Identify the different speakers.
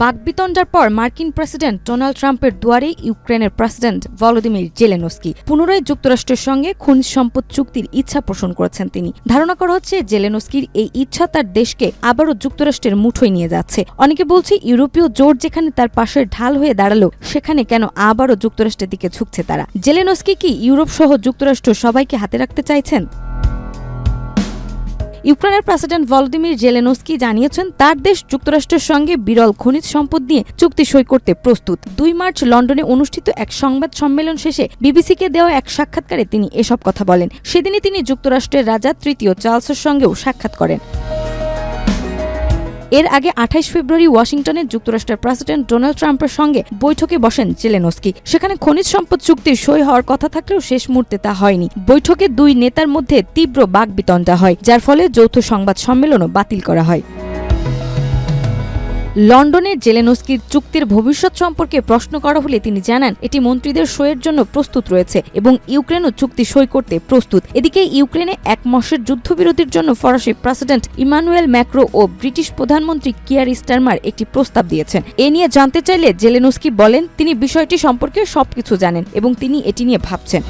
Speaker 1: বাকবিতণ্ডার পর মার্কিন president Donald ট্রাম্পের দুয়ারে ইউক্রেনের প্রেসিডেন্ট ভলোদিমির জেলেনস্কি পুনরায় যুক্তরাষ্ট্রের সঙ্গে খনিজ সম্পদ চুক্তির ইচ্ছা পোষণ করেছেন তিনি। ধারণা করা হচ্ছে জেলেনস্কির এই ইচ্ছা তার দেশকে আবারও যুক্তরাষ্ট্রের মুঠোয় নিয়ে যাচ্ছে। অনেকে বলছে ইউরোপীয় জোট যেখানে তার পাশের ঢাল হয়ে দাঁড়ালো সেখানে কেন আবারও যুক্তরাষ্ট্রের দিকে ঝুঁকছে তারা। জেলেনস্কি কি ইউরোপ সহ যুক্তরাষ্ট্র সবাইকে হাতে রাখতে চাইছেন? ইউক্রেনের প্রেসিডেন্ট ভলোদিমির জেলেনস্কি জানিয়েছেন তার দেশ যুক্তরাষ্ট্রের সঙ্গে বিরল খনিজ সম্পদ নিয়ে চুক্তি সই করতে প্রস্তুত। 2 মার্চ লন্ডনে অনুষ্ঠিত এক সংবাদ সম্মেলন শেষে বিবিসিকে দেওয়া এক সাক্ষাৎকারে তিনি এসব কথা বলেন। সেদিনই তিনি যুক্তরাষ্ট্রের রাজা তৃতীয় চার্লসের সঙ্গেও সাক্ষাৎ করেন। এর আগে 28 ফেব্রুয়ারি ওয়াশিংটনে যুক্তরাষ্ট্রের প্রেসিডেন্ট ডোনাল্ড ট্রাম্পের সঙ্গে বৈঠকে বসেন জেলেনস্কি। সেখানে খনিজ সম্পদ চুক্তির সই হওয়ার কথা থাকলেও শেষ মুহূর্তে তা হয়নি। বৈঠকে দুই নেতার মধ্যে তীব্র বাকবিতণ্ডা হয়, যার ফলে যৌথ সংবাদ সম্মেলনও বাতিল করা হয়। লন্ডনের জেলেনস্কির চুক্তির ভবিষ্যৎ সম্পর্কে প্রশ্ন করা হলে তিনি জানান এটি মন্ত্রীদের সইয়ের জন্য প্রস্তুত রয়েছে এবং ইউক্রেনও চুক্তি সই করতে প্রস্তুত। এদিকে ইউক্রেনে 1 মাসের যুদ্ধবিরতির জন্য ফরাসি প্রেসিডেন্ট ইমানুয়েল ম্যাক্রো ও ব্রিটিশ প্রধানমন্ত্রী কিয়ার স্টারমার একটি প্রস্তাব দিয়েছেন। এ নিয়ে জানতে চাইলে জেলেনস্কি বলেন তিনি বিষয়টি সম্পর্কে সবকিছু জানেন এবং তিনি এটি নিয়ে ভাবছেন।